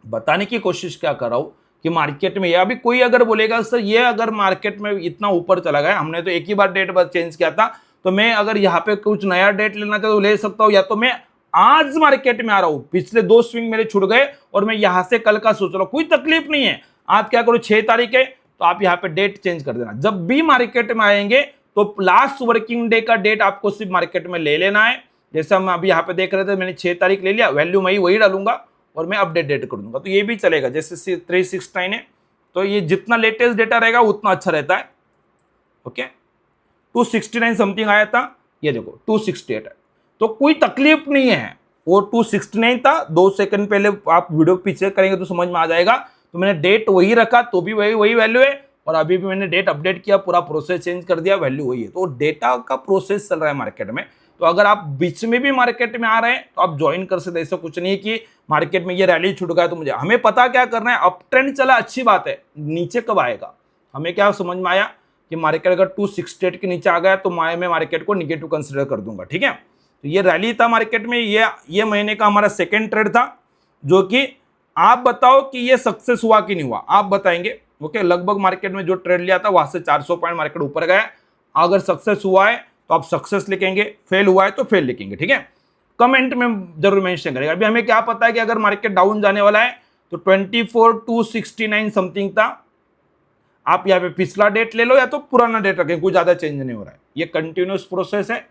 S1: बताने की कोशिश क्या कर रहा हूं कि मार्केट में, अभी कोई अगर बोलेगा सर ये अगर मार्केट में इतना ऊपर चला गया, हमने तो एक ही बार डेट चेंज किया था, तो मैं अगर यहाँ पे कुछ नया डेट लेना चाहता तो ले सकता हूँ, या तो मैं आज मार्केट में आ रहा हूं, पिछले 2 स्विंग मेरे छूट गए और मैं यहां से कल का सोच रहा हूं, कोई तकलीफ नहीं है। आप क्या करो, 6 तारीख है तो आप यहाँ पे डेट चेंज कर देना। जब भी मार्केट में आएंगे तो लास्ट वर्किंग डे का डेट आपको सिर्फ मार्केट में ले लेना है। जैसे हम अभी यहाँ पे देख रहे थे, मैंने 6 तारीख ले लिया, वैल्यू मैं वही डालूंगा और मैं अपडेट डेट कर दूंगा, तो ये भी चलेगा। जैसे 369 है, तो ये जितना लेटेस्ट डेटा रहेगा उतना अच्छा रहता है। ओके 269 समथिंग आया था, ये देखो 268 है, तो कोई तकलीफ नहीं है। वो 269 था, 2 सेकंड पहले आप वीडियो पीछे करेंगे तो समझ में आ जाएगा। तो मैंने डेट वही रखा तो भी वही वैल्यू है, और अभी भी मैंने डेट अपडेट किया, पूरा प्रोसेस चेंज कर दिया, वैल्यू वही है। तो डेटा का प्रोसेस चल रहा है मार्केट में। तो अगर आप बीच में भी मार्केट में आ रहे हैं तो आप ज्वाइन कर सकते, ऐसा कुछ नहीं है कि मार्केट में ये रैली छूट गया तो मुझे, हमें पता क्या करना है, अप ट्रेंड चला अच्छी बात है, नीचे कब आएगा हमें क्या समझ में आया कि मार्केट अगर 268 के नीचे आ गया तो मैं मार्केट को निगेटिव कंसीडर कर दूंगा। ठीक है, तो ये रैली था मार्केट में, ये महीने का हमारा सेकेंड ट्रेड था, जो कि आप बताओ कि ये सक्सेस हुआ कि नहीं हुआ, आप बताएंगे। ओके लगभग मार्केट में जो ट्रेड लिया था वहां से 400 पॉइंट मार्केट ऊपर गया। अगर सक्सेस हुआ है तो आप सक्सेस लिखेंगे, फेल हुआ है तो फेल लिखेंगे। ठीक है, कमेंट में जरूर मेंशन करेगा। अभी हमें क्या पता है कि अगर मार्केट डाउन जाने वाला है तो 24,269 समथिंग था। आप यहाँ पे पिछला डेट ले लो या तो पुराना डेट रखें, कोई ज्यादा चेंज नहीं हो रहा है, ये कंटिन्यूस प्रोसेस है।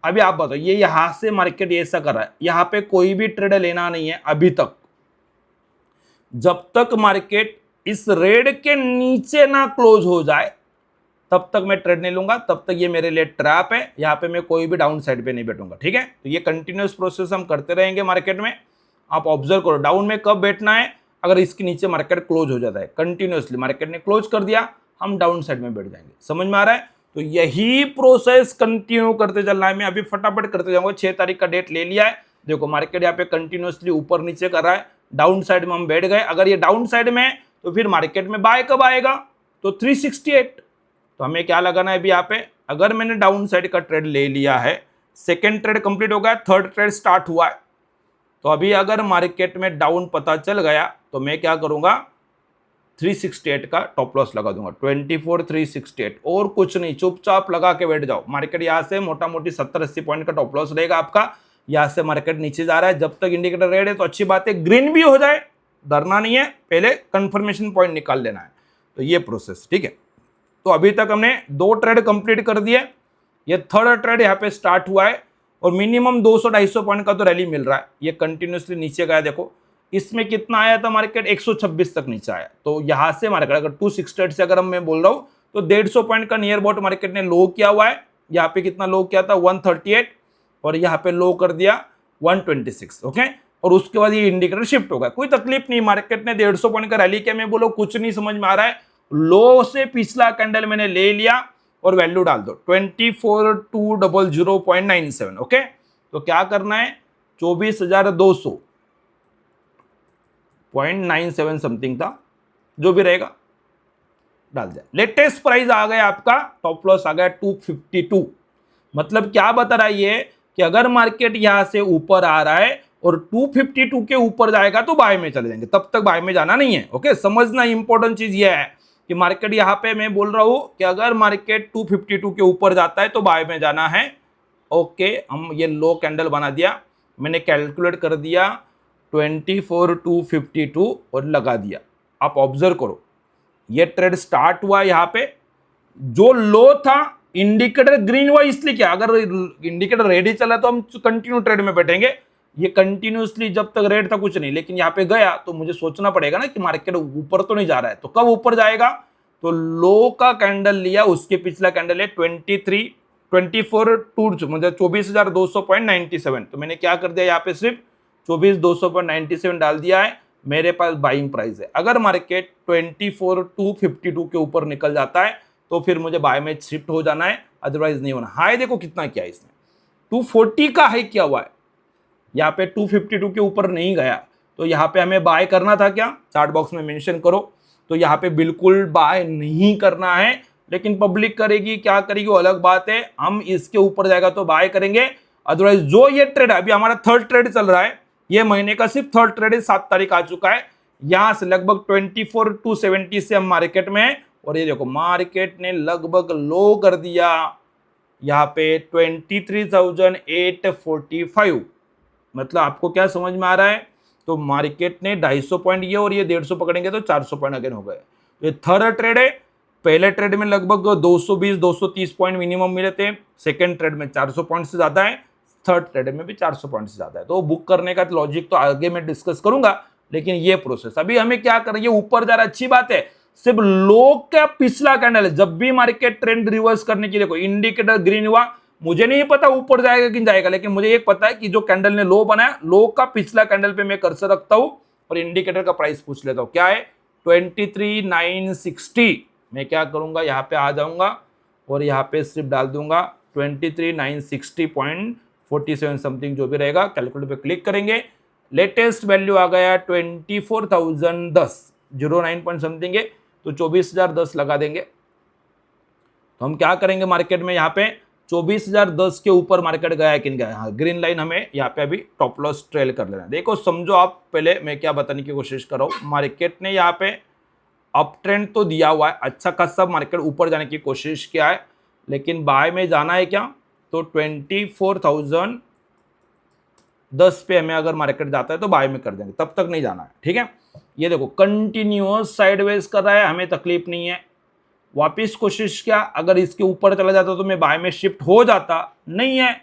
S1: अभी आप बताओ, ये यहां से मार्केट ऐसा कर रहा है, यहां पे कोई भी ट्रेड लेना नहीं है अभी तक, जब तक मार्केट इस रेड के नीचे ना क्लोज हो जाए तब तक मैं ट्रेड नहीं लूंगा, तब तक ये मेरे लिए ट्रैप है, यहाँ पे मैं कोई भी डाउन साइड पे नहीं बैठूंगा। ठीक है, तो ये कंटिन्यूस प्रोसेस हम करते रहेंगे मार्केट में। आप ऑब्जर्व करो डाउन में कब बैठना है, अगर इसके नीचे मार्केट क्लोज हो जाता है, कंटिन्यूसली मार्केट ने क्लोज कर दिया, हम डाउन साइड में बैठ जाएंगे। समझ में आ रहा है? तो यही प्रोसेस कंटिन्यू करते चलना है। मैं अभी फटाफट करते जाऊंगा, 6 तारीख का डेट ले लिया है। देखो मार्केट यहाँ पे कंटिन्यूसली ऊपर नीचे कर रहा है, डाउन साइड में हम बैठ गए। अगर ये डाउन साइड में है तो फिर मार्केट में बाय कब आएगा, तो 368। तो हमें क्या लगाना है अभी यहाँ पे, अगर मैंने डाउन साइड का ट्रेड ले लिया है, सेकेंड ट्रेड कंप्लीट हो गया, थर्ड ट्रेड स्टार्ट हुआ है, तो अभी अगर मार्केट में डाउन पता चल गया तो मैं क्या करूंगा, 368 का टॉप लॉस लगा दूंगा, 24,368, और कुछ नहीं, चुपचाप लगा के बैठ जाओ। मार्केट यहाँ से मोटा मोटी 70-80 पॉइंट का टॉप लॉस रहेगा आपका। यहाँ से मार्केट नीचे जा रहा है, जब तक इंडिकेटर रेड है तो अच्छी बात है, ग्रीन भी हो जाए डरना नहीं है, पहले कंफर्मेशन पॉइंट निकाल लेना है। तो ये प्रोसेस ठीक है। तो अभी तक हमने 2 ट्रेड कंप्लीट कर दिए, ये थर्ड ट्रेड यहाँ पे स्टार्ट हुआ है, और मिनिमम 200-250 पॉइंट का तो रैली मिल रहा है। ये कंटिन्यूसली नीचे गया, देखो इसमें कितना आया था मार्केट, 126 तक नीचे आया। तो यहां से मार्केट अगर 268 से अगर मैं बोल रहा हूं तो 150 पॉइंट का नियर अबाउट मार्केट ने लो किया हुआ है। यहाँ पे कितना लो किया था, 138, और यहाँ पे लो कर दिया 126। ओके, और उसके बाद ये इंडिकेटर शिफ्ट होगा, कोई तकलीफ नहीं। मार्केट ने 150 पॉइंट का रैली किया, मैं बोलो कुछ नहीं समझ में आ रहा है, लो से पिछला कैंडल मैंने ले लिया और वैल्यू डाल दो 24,200.97। ओके, तो क्या करना है, 24,200.97 समथिंग था, जो भी रहेगा डाल दिया। लेटेस्ट प्राइस आ गया आपका, टॉप लॉस आ गया 252। मतलब क्या बता रहा है ये, कि अगर मार्केट यहां से ऊपर आ रहा है और 252 के ऊपर जाएगा तो बाय में चले जाएंगे, तब तक बाय में जाना नहीं है। ओके, समझना इंपॉर्टेंट चीज ये है कि मार्केट यहां पे मैं बोल रहा हूं कि अगर मार्केट 252 के ऊपर जाता है तो बाय में जाना है। ओके, हम ये लो कैंडल बना दिया, मैंने कैलकुलेट कर दिया 24,252 और लगा दिया। आप ऑब्जर्व करो, ये ट्रेड स्टार्ट हुआ यहां पे, जो लो था इंडिकेटर ग्रीन हुआ, इसलिए क्या, अगर इंडिकेटर रेड ही चला तो हम कंटिन्यू ट्रेड में बैठेंगे। ये कंटिन्यूसली जब तक रेड था कुछ नहीं, लेकिन यहाँ पे गया तो मुझे सोचना पड़ेगा ना कि मार्केट ऊपर तो नहीं जा रहा है, तो कब ऊपर जाएगा, तो लो का कैंडल लिया, उसके पिछला कैंडल है 24,200 मतलब 24,200.97। तो मैंने क्या कर दिया, यहाँ पे सिर्फ 24,200.97 डाल दिया है, मेरे पास बाइंग प्राइस है। अगर मार्केट 24,252 के ऊपर निकल जाता है तो फिर मुझे बाय में शिफ्ट हो जाना है, अदरवाइज नहीं होना। हाई देखो कितना किया इसने, 240 का हाई किया हुआ है, यहाँ पे 252 के ऊपर नहीं गया, तो यहाँ पे हमें बाय करना था क्या, चार्ट बॉक्स में मेंशन करो। तो यहाँ पे बिल्कुल बाय नहीं करना है, लेकिन पब्लिक करेगी क्या करेगी वो अलग बात है, हम इसके ऊपर जाएगा तो बाय करेंगे, अदरवाइज जो ये ट्रेड अभी हमारा थर्ड ट्रेड चल रहा है, ये महीने का सिर्फ थर्ड ट्रेड है, 7 तारीख आ चुका है, यहां से लगभग 24,270 से हम मार्केट में है, और ये देखो मार्केट ने लगभग लो कर दिया यहाँ पे 23,845। मतलब आपको क्या समझ में आ रहा है, तो मार्केट ने 250 पॉइंट ये और ये 150 पकड़ेंगे तो 400 पॉइंट अगेन हो गए। तो ये थर्ड ट्रेड है, पहले ट्रेड में लगभग 220-230 पॉइंट मिनिमम मिले थे, सेकंड ट्रेड में 400 पॉइंट से ज्यादा है, थर्ड ट्रेड में भी 400 पॉइंट से ज्यादा है। तो बुक करने का लॉजिक तो आगे मैं डिस्कस करूंगा, लेकिन ये प्रोसेस अभी हमें क्या करें, ये ऊपर जा रहा है अच्छी बात है, सिर्फ लो का पिछला कैंडल है। जब भी मार्केट ट्रेंड रिवर्स करने के लिए कोई इंडिकेटर ग्रीन हुआ, मुझे नहीं पता ऊपर जाएगा कि जाएगा, लेकिन मुझे एक पता है कि जो कैंडल ने लो बनाया, लो का पिछला कैंडल पे मैं कर्सर रखता हूं और इंडिकेटर का प्राइस पूछ लेता हूं क्या है 23,960। मैं क्या करूंगा, यहाँ पे आ जाऊंगा और यहाँ पे सिर्फ डाल दूंगा 23,960.47 समथिंग जो भी रहेगा। कैलकुलेटर पे क्लिक करेंगे, लेटेस्ट वैल्यू आ गया 24,010, 09 पॉइंट समथिंग है, तो 24,010 लगा देंगे। तो हम क्या करेंगे मार्केट में, यहाँ पे 24,010 के ऊपर मार्केट गया है कि नहीं गया। हाँ, ग्रीन लाइन हमें यहाँ पे अभी टॉप लॉस ट्रेल कर लेना है। देखो समझो आप, पहले मैं क्या बताने की कोशिश कर रहा हूँ, मार्केट ने यहाँ पे अप ट्रेंड तो दिया हुआ है, अच्छा खासा मार्केट ऊपर जाने की कोशिश किया है, लेकिन बाय में जाना है क्या, तो 24,010 पे हमें अगर मार्केट जाता है तो बाय में कर देंगे, तब तक नहीं जाना है। ठीक है, ये देखो कंटिन्यूअस साइडवेज कर रहा है, हमें तकलीफ नहीं है। वापिस कोशिश किया, अगर इसके ऊपर चला जाता तो मैं बाय में शिफ्ट हो जाता, नहीं है।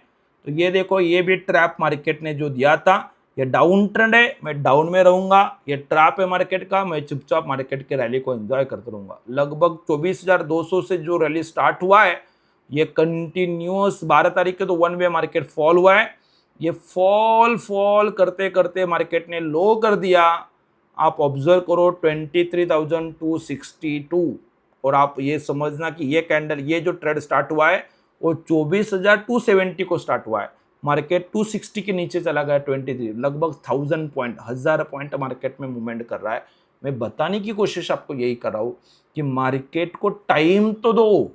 S1: तो ये देखो, ये भी ट्रैप मार्केट ने जो दिया था, ये डाउन ट्रेंड है, मैं डाउन में रहूंगा, ये ट्रैप है मार्केट का, मैं चुपचाप मार्केट के रैली को एंजॉय करता रहूंगा। लगभग 24,200 से जो रैली स्टार्ट हुआ है, ये कंटिन्यूअस 12 तारीख के तो वन वे मार्केट फॉल हुआ है। ये फॉल करते करते मार्केट ने लो कर दिया। आप ऑब्जर्व करो 23,262, और आप ये समझना कि ये कैंडल, ये जो ट्रेड स्टार्ट हुआ है वो 24,270 को स्टार्ट हुआ है। मार्केट 260 के नीचे चला गया 23, लगभग 1000 पॉइंट मार्केट में मूवमेंट कर रहा है। मैं बताने की कोशिश आपको यही कर रहा हूँ कि मार्केट को टाइम तो दो।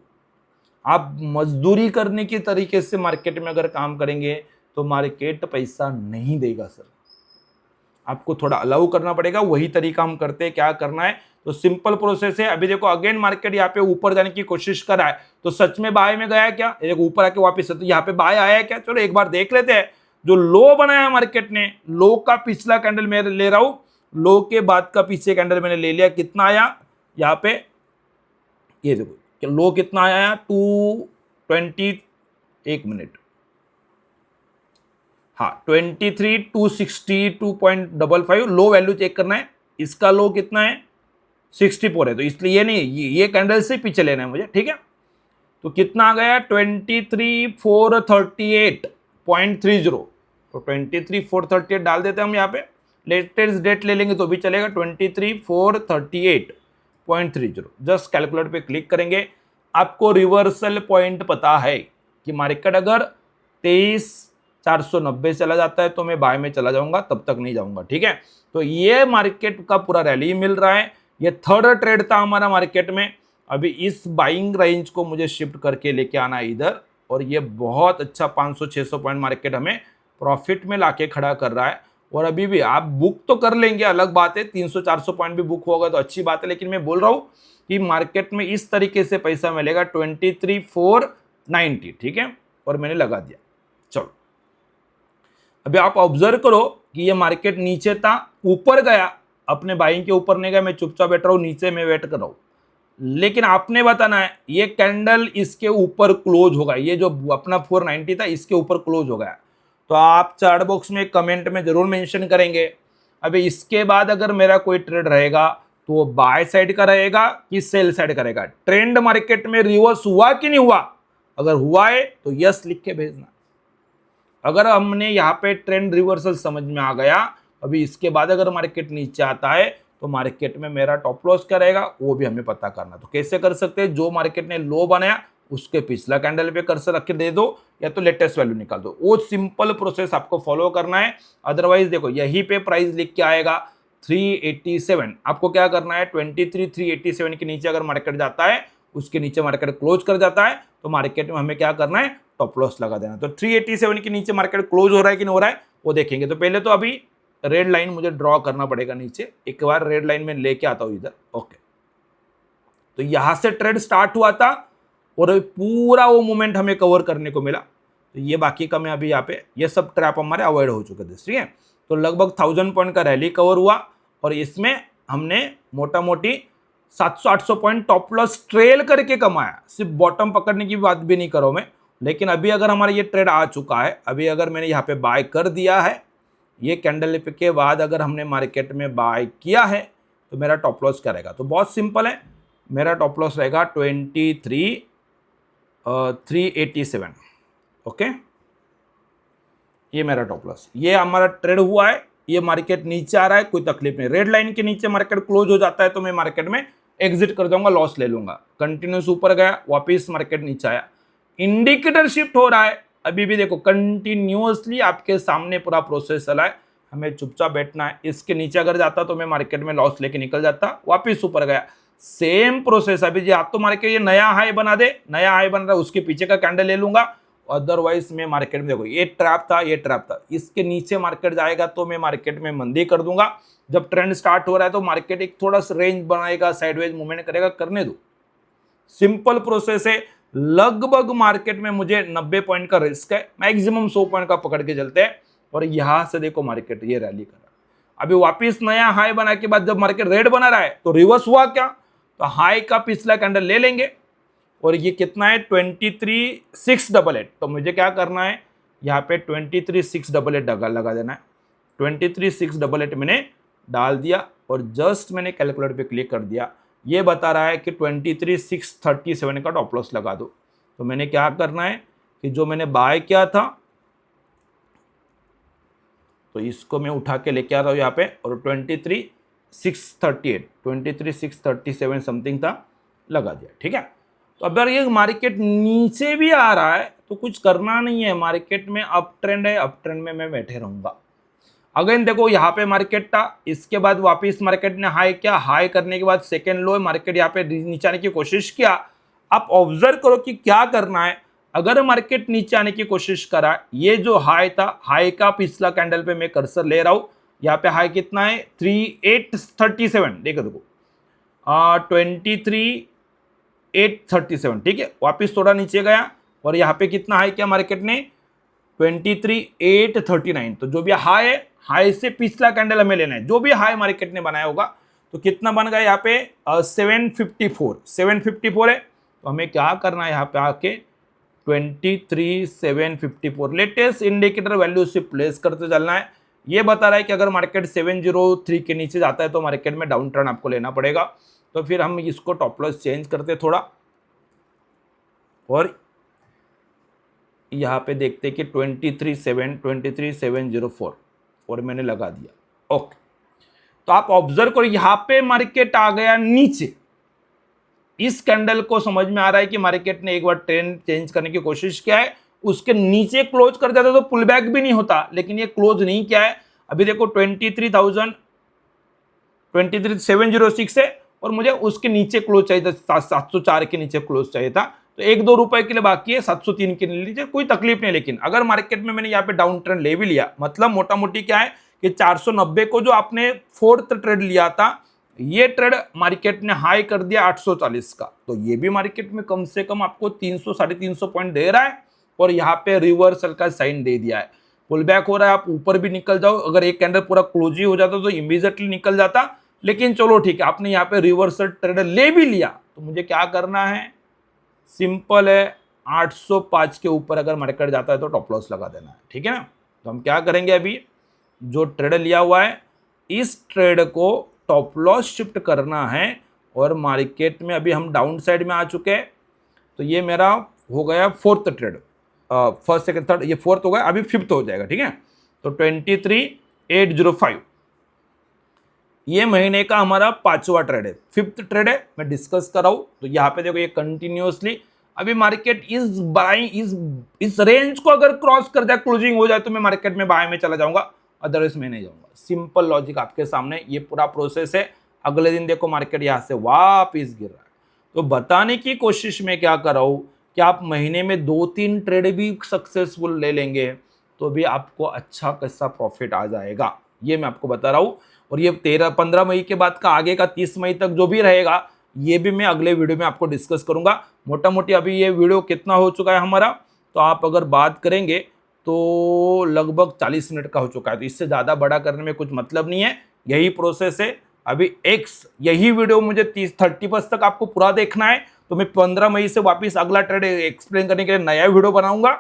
S1: आप मजदूरी करने के तरीके से मार्केट में अगर काम करेंगे तो मार्केट पैसा नहीं देगा सर, आपको थोड़ा अलाउ करना पड़ेगा। वही तरीका हम करते हैं। क्या करना है, तो सिंपल प्रोसेस है। अभी देखो अगेन मार्केट यहाँ पे ऊपर जाने की कोशिश कर रहा है, तो सच में बाय में गया क्या, देखो ऊपर आके वापस, तो यहाँ पे बाय आया है क्या, चलो एक बार देख लेते हैं। जो लो बनाया मार्केट ने, लो का पिछला कैंडल मैं ले रहा हूं, लो के बाद का पीछे कैंडल मैंने ले लिया, कितना आया यहाँ पे, ये देखो लो कितना आया 220, एक मिनट, हाँ 23,262.55 लो वैल्यू चेक करना है। इसका लो कितना है 64 है, तो इसलिए ये नहीं, ये कैंडल से पीछे लेना है मुझे। ठीक है, तो कितना आ गया 23,438.30, तो 23,438 डाल देते हैं हम यहाँ पे। लेटेस्ट डेट ले लेंगे तो भी चलेगा, 23,438.30। जस्ट कैलकुलेटर पे क्लिक करेंगे। आपको रिवर्सल पॉइंट पता है कि मार्केट अगर 23,490 चला जाता है तो मैं बाय में चला जाऊंगा, तब तक नहीं जाऊंगा। ठीक है, तो ये मार्केट का पूरा रैली मिल रहा है। ये थर्ड ट्रेड था हमारा मार्केट में। अभी इस बाइंग रेंज को मुझे शिफ्ट करके लेके आना है इधर, और ये बहुत अच्छा 500-600 पॉइंट मार्केट हमें प्रॉफिट में लाके खड़ा कर रहा है। और अभी भी आप बुक तो कर लेंगे, अलग बात है, 300-400 पॉइंट भी बुक होगा तो अच्छी बात है, लेकिन मैं बोल रहा हूँ कि मार्केट में इस तरीके से पैसा मिलेगा 23,490। ठीक है, और मैंने लगा दिया। चलो अभी आप ऑब्जर्व करो कि ये मार्केट नीचे था, ऊपर गया, अपने बाइंग के ऊपर नहीं गया, मैं चुपचाप बैठ रहा हूँ, नीचे में वेट कर रहा हूँ। लेकिन आपने बताना है ये कैंडल इसके ऊपर क्लोज होगा, ये जो अपना 490 था इसके ऊपर क्लोज हो गया, तो आप चार्ट बॉक्स में कमेंट में जरूर मेंशन करेंगे। अभी इसके बाद अगर मेरा कोई ट्रेड रहेगा तो वो बाय साइड का रहेगा कि सेल साइड का रहेगा। ट्रेंड मार्केट में रिवर्स हुआ कि नहीं हुआ, अगर हुआ है तो यस लिख के भेजना। अगर हमने यहाँ पे ट्रेंड रिवर्सल समझ में आ गया, अभी इसके बाद अगर मार्केट नीचे आता है तो मार्केट में मेरा टॉप लॉस क्या रहेगा वो भी हमें पता करना। तो कैसे कर सकते हैं, जो मार्केट ने लो बनाया उसके पिछला कैंडल पे कर्सर रख के दे दो, या तो लेटेस्ट वैल्यू निकाल दो। वो सिंपल प्रोसेस आपको फॉलो करना है। अदरवाइज देखो यहीं पे प्राइस लिख के आएगा 387, आपको क्या करना है 23,387 के नीचे अगर मार्केट जाता है, उसके नीचे मार्केट क्लोज कर जाता है, तो मार्केट में हमें क्या करना है, टॉप लॉस लगा देना। तो 387 के नीचे मार्केट क्लोज हो रहा है कि नहीं हो रहा है वो देखेंगे। तो पहले तो अभी रेड लाइन मुझे ड्रॉ करना पड़ेगा नीचे, एक बार रेड लाइन में लेके आता हूं इधर। ओके, तो यहां से ट्रेड स्टार्ट हुआ था और पूरा वो मोमेंट हमें कवर करने को मिला। तो ये बाकी का मैं अभी यहाँ पे, ये सब ट्रैप हमारे अवॉइड हो चुके थे। ठीक है, तो लगभग 1000 पॉइंट का रैली कवर हुआ, और इसमें हमने मोटा मोटी 700-800 पॉइंट टॉप लॉस ट्रेल करके कमाया। सिर्फ बॉटम पकड़ने की बात भी नहीं करो मैं, लेकिन अभी अगर हमारा ये ट्रेड आ चुका है, अभी अगर मैंने यहाँ पे बाय कर दिया है, ये कैंडल के बाद अगर हमने मार्केट में बाय किया है, तो मेरा टॉप लॉस क्या रहेगा? तो बहुत सिंपल है, मेरा टॉप लॉस रहेगा 23,387। ओके, ये मेरा टॉप लॉस। ये हमारा ट्रेड हुआ है, ये मार्केट नीचे आ रहा है, कोई तकलीफ नहीं। रेड लाइन के नीचे मार्केट क्लोज हो जाता है तो मैं मार्केट में एग्जिट कर जाऊंगा, लॉस ले लूंगा। कंटिन्यूस ऊपर गया, वापिस मार्केट नीचे आया, इंडिकेटर शिफ्ट हो रहा है। अभी भी देखो कंटिन्यूअसली आपके सामने पूरा प्रोसेस चला है, हमें चुपचाप बैठना है। इसके नीचे अगर जाता तो मैं मार्केट में लॉस लेके निकल जाता, वापिस ऊपर गया, सेम प्रोसेस। अभी आप तो मार्केट ये नया हाई बना दे, नया हाई बन रहा है, उसके पीछे का कैंडल ले लूंगा। अदरवाइज मैं मार्केट में देखो ये ट्रैप था, ये ट्रैप था, इसके नीचे मार्केट जाएगा तो मैं मार्केट में मंदी कर दूंगा। जब ट्रेंड स्टार्ट हो रहा है तो मार्केट एक थोड़ा सा रेंज बनाएगा, साइडवेज मूवमेंट करेगा, करने दो। सिंपल प्रोसेस है। लगभग मार्केट में मुझे 90 पॉइंट का रिस्क है, मैक्सिमम 100 पॉइंट का पकड़ के चलते हैं। और यहां से देखो मार्केट ये रैली कर रहा है। अभी वापिस नया हाई बना के बाद जब मार्केट रेड बना रहा है तो रिवर्स हुआ क्या? तो हाई का पिछला कैंडल ले लेंगे, और ये कितना है 23,688। तो मुझे क्या करना है, यहाँ पे 23,688 लगा देना है। 23,688 मैंने डाल दिया और जस्ट मैंने कैलकुलेटर पे क्लिक कर दिया। ये बता रहा है कि 23,637 का टॉप लॉस लगा दो। तो मैंने क्या करना है कि जो मैंने बाय किया था तो इसको मैं उठा के लेके आता हूँ यहाँ पे, और 23,637 समथिंग था, लगा दिया। ठीक है, तो अगर ये मार्केट नीचे भी आ रहा है तो कुछ करना नहीं है, मार्केट में अप ट्रेंड है, अप ट्रेंड में मैं बैठे रहूंगा। अगेन देखो यहाँ पे मार्केट था, इसके बाद वापस मार्केट ने हाई किया, हाई करने के बाद सेकेंड लो मार्केट यहाँ पे नीचे आने की कोशिश किया। आप ऑब्जर्व करो कि क्या करना है। अगर मार्केट नीचे आने की कोशिश करा, ये जो हाई था, हाई का पिछला कैंडल पे मैं कर्सर ले रहा हूं, यहाँ पे हाई कितना है 3837, देखो 23,837। ठीक है, वापिस थोड़ा नीचे गया और यहाँ पे कितना हाई किया मार्केट ने 23,839। तो जो भी हाई है, हाई से पिछला कैंडल हमें लेना है, जो भी हाई मार्केट ने बनाया होगा। तो कितना बन गया यहाँ पे 754 है। तो हमें क्या करना है, यहाँ पे आके 23,754 लेटेस्ट इंडिकेटर वैल्यू से प्लेस करते चलना है। ये बता रहा है कि अगर मार्केट 703 के नीचे जाता है तो मार्केट में डाउन टर्न आपको लेना पड़ेगा। तो फिर हम इसको टॉप लॉस चेंज करते थोड़ा, और यहाँ पे देखते कि 23,704 और मैंने लगा दिया। ओके, तो आप ऑब्जर्व करो यहाँ पे मार्केट आ गया नीचे। इस कैंडल को समझ में आ रहा है कि मार्केट ने एक बार ट्रेंड चेंज करने की कोशिश किया है, उसके नीचे क्लोज कर जाता तो पुल बैक भी नहीं होता, लेकिन ये क्लोज नहीं किया है। अभी देखो 23,706 है और मुझे उसके नीचे क्लोज चाहिए था, 704 के नीचे क्लोज चाहिए था। तो 1-2 रुपए के लिए बाकी है, 703 के लीजिए, कोई तकलीफ नहीं। लेकिन अगर मार्केट में मैंने यहाँ पे डाउन ट्रेंड ले भी लिया, मतलब मोटा मोटी क्या है कि 490 को जो आपने फोर्थ ट्रेड लिया था, ये ट्रेड मार्केट ने हाई कर दिया 840 का। तो ये भी मार्केट में कम से कम आपको 300-350 पॉइंट दे रहा है, और यहाँ पे रिवर्सल का साइन दे दिया है। पुल बैक हो रहा है, आप ऊपर भी निकल जाओ। अगर एक कैंडल पूरा क्लोज ही हो जाता तो इमीडिएटली निकल जाता, लेकिन चलो ठीक है, आपने यहाँ पे रिवर्सल ट्रेड ले भी लिया। तो मुझे क्या करना है, सिंपल है, 805 के ऊपर अगर मार्केट जाता है तो टॉप लॉस लगा देना है। ठीक है ना। तो हम क्या करेंगे, अभी जो ट्रेड लिया हुआ है इस ट्रेड को टॉप लॉस शिफ्ट करना है, और मार्केट में अभी हम डाउन साइड में आ चुके हैं। तो ये मेरा हो गया fourth trade, first second third, ये फोर्थ हो गया, अभी फिफ्थ हो जाएगा। ठीक है, तो 23,805 ये महीने का हमारा 5वां ट्रेड है, फिफ्थ ट्रेड है, मैं डिस्कस कर रहा हूं। तो यहाँ पे देखो ये कंटिन्यूअसली अभी मार्केट इस रेंज को अगर क्रॉस कर जाए, क्लोजिंग हो जाए, तो मैं मार्केट में बाय में चला जाऊंगा, अदरवाइज मैं नहीं जाऊंगा। सिंपल लॉजिक आपके सामने, ये पूरा प्रोसेस है। अगले दिन देखो मार्केट यहाँ से वापिस गिर रहा है। तो बताने की कोशिश में क्या कर रहा हूं कि आप महीने में 2-3 ट्रेड भी सक्सेसफुल ले लेंगे तो भी आपको अच्छा खासा प्रॉफिट आ जाएगा, ये मैं आपको बता रहा हूं। और ये 13-15 मई के बाद का आगे का 30 मई तक जो भी रहेगा, ये भी मैं अगले वीडियो में आपको डिस्कस करूंगा। मोटा मोटी अभी ये वीडियो कितना हो चुका है हमारा, तो आप अगर बात करेंगे तो लगभग 40 मिनट का हो चुका है। तो इससे ज़्यादा बड़ा करने में कुछ मतलब नहीं है, यही प्रोसेस है। अभी यही वीडियो मुझे 30-31 तक आपको पूरा देखना है, तो मैं 15 मई से वापस अगला ट्रेड एक्सप्लेन करने के लिए नया वीडियो बनाऊंगा।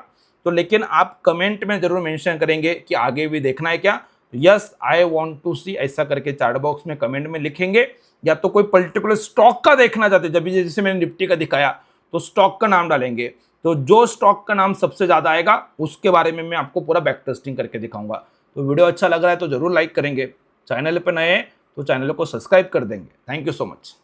S1: तो लेकिन आप कमेंट में जरूर मेंशन करेंगे कि आगे भी देखना है क्या। यस आई वांट टू सी, ऐसा करके चैट बॉक्स में कमेंट में लिखेंगे, या तो कोई पर्टिकुलर स्टॉक का देखना चाहते हैं, जब जैसे मैंने निफ्टी का दिखाया तो स्टॉक का नाम डालेंगे, तो जो स्टॉक का नाम सबसे ज्यादा आएगा उसके बारे में मैं आपको पूरा बैक टेस्टिंग करके दिखाऊंगा। तो वीडियो अच्छा लग रहा है तो जरूर लाइक करेंगे, चैनल पर नए हैं तो चैनल को सब्सक्राइब कर देंगे। Thank you so much.